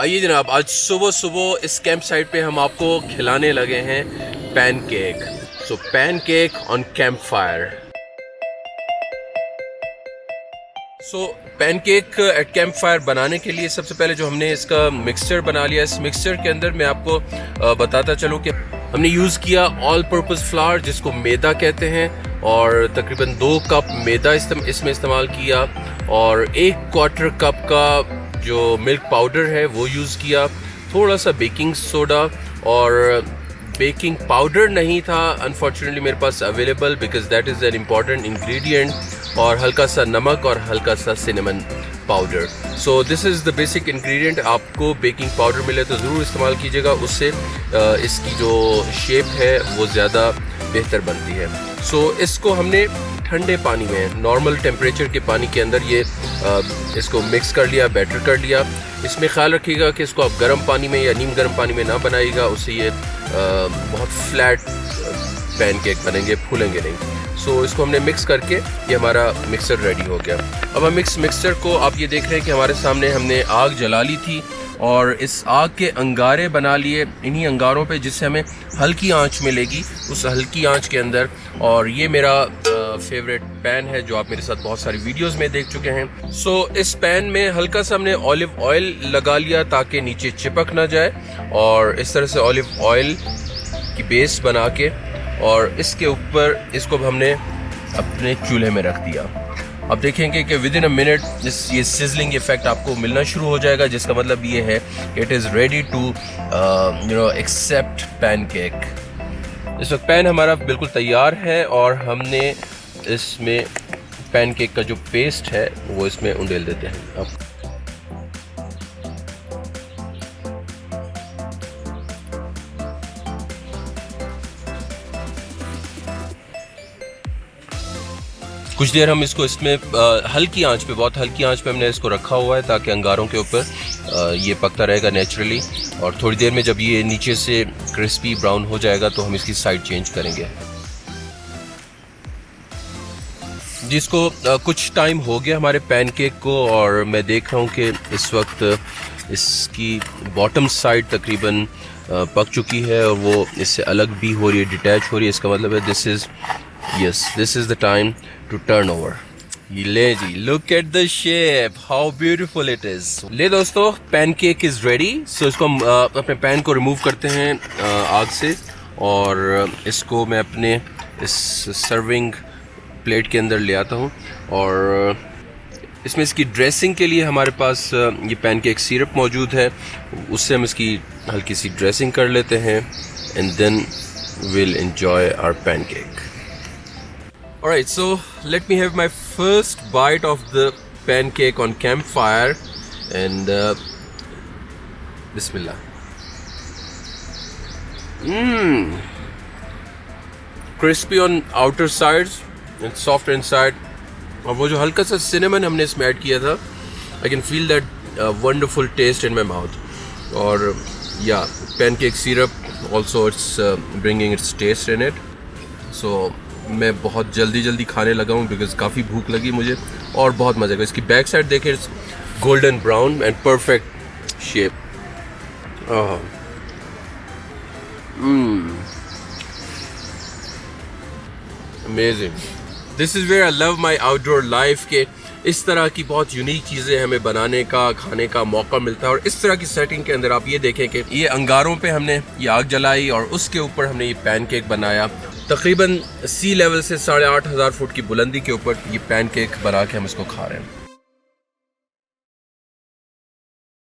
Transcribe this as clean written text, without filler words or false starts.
आइए जनाब, आज सुबह सुबह इस कैंप साइट पे हम आपको खिलाने लगे हैं pancake. So pancake on camp fire. So pancake at camp fire बनाने के लिए सबसे पहले जो हमने इसका मिक्सचर बना लिया, इस मिक्सचर के अंदर मैं आपको बताता चलूँ कि हमने यूज़ किया ऑल पर्पस फ्लावर, जिसको मैदा कहते हैं, और तकरीबन 2 कप मैदा इसमें इस्तेमाल किया, और 1/4 कप का जो मिल्क पाउडर है वो यूज़ किया, थोड़ा सा बेकिंग सोडा, और बेकिंग पाउडर नहीं था अनफॉर्चुनेटली मेरे पास available because that is an important ingredient, और हल्का सा नमक और हल्का सा cinnamon powder. So this is the basic ingredient. आपको बेकिंग पाउडर मिले तो ज़रूर इस्तेमाल कीजिएगा, उससे इसकी जो शेप है वो ज़्यादा बेहतर बनती है। सो इसको हमने ठंडे पानी में, नॉर्मल टेम्परेचर के पानी के अंदर ये इसको मिक्स कर लिया, बैटर कर लिया। इसमें ख्याल रखिएगा कि इसको आप गर्म पानी में या नीम गर्म पानी में ना बनाइएगा, उससे ये बहुत फ्लैट पैनकेक बनेंगे, फूलेंगे नहीं। सो इसको हमने मिक्स करके ये हमारा मिक्सर रेडी हो गया। अब हम इस मिक्सचर को, आप ये देख रहे हैं कि हमारे सामने हमने आग जला ली थी और इस आग के अंगारे बना लिए, इन्हीं अंगारों पे जिससे हमें हल्की आंच मिलेगी, उस हल्की आंच के अंदर। और ये मेरा फेवरेट पैन है जो आप मेरे साथ बहुत सारी वीडियोस में देख चुके हैं। सो इस पैन में हल्का सा हमने ऑलिव ऑयल लगा लिया ताकि नीचे चिपक ना जाए, और इस तरह से ऑलिव ऑयल की बेस बना के, और इसके ऊपर इसको हमने अपने चूल्हे में रख दिया। अब देखेंगे कि विद इन अ मिनट ये सिजलिंग इफेक्ट आपको मिलना शुरू हो जाएगा, जिसका मतलब ये है it is ready to accept pancake. इस वक्त पैन हमारा बिल्कुल तैयार है और हमने इसमें पैनकेक का जो पेस्ट है वो इसमें उंडेल देते हैं। अब कुछ देर हम इसको इसमें हल्की आंच पे, बहुत हल्की आंच पे हमने इसको रखा हुआ है ताकि अंगारों के ऊपर ये पकता रहेगा नेचुरली। और थोड़ी देर में जब ये नीचे से क्रिस्पी ब्राउन हो जाएगा तो हम इसकी साइड चेंज करेंगे। जिसको कुछ टाइम हो गया हमारे पैनकेक को, और मैं देख रहा हूँ कि इस वक्त इसकी बॉटम साइड तकरीबन पक चुकी है और वो इससे अलग भी हो रही है, डिटैच हो रही है। इसका मतलब है this is the time to turn over. ले जी, look at the shape, how beautiful it is. ले दोस्तों, पैनकेक इज रेडी। सो इसको हम अपने पैन को रिमूव करते हैं आग से, और इसको मैं अपने इस सर्विंग प्लेट के अंदर ले आता हूँ। और इसमें इसकी ड्रेसिंग के लिए हमारे पास ये पैनकेक सिरप मौजूद है, उससे हम इसकी हल्की सी ड्रेसिंग कर लेते हैं, and then we'll enjoy our pancake. Alright, so let me have my first bite of the pancake on campfire, and Bismillah. Crispy on outer sides and soft inside. और वो जो हल्का सा cinnamon हमने इसमें ऐड किया था, I can feel that wonderful taste in my mouth. और yeah, pancake syrup also it's bringing its taste in it. So मैं बहुत जल्दी खाने लगा हूँ बिकॉज काफ़ी भूख लगी मुझे, और बहुत मज़ा आएगा। इसकी बैक साइड देखें, it's golden brown and perfect shape. Amazing. This is where I love my outdoor life, के इस तरह की बहुत यूनिक चीज़ें हमें बनाने का, खाने का मौका मिलता है। और इस तरह की सेटिंग के अंदर आप ये देखें कि ये अंगारों पे हमने ये आग जलाई और उसके ऊपर हमने ये पैनकेक बनाया। तकरीबन सी लेवल से 8,500 फुट की बुलंदी के ऊपर ये पैनकेक बना के हम इसको खा रहे हैं।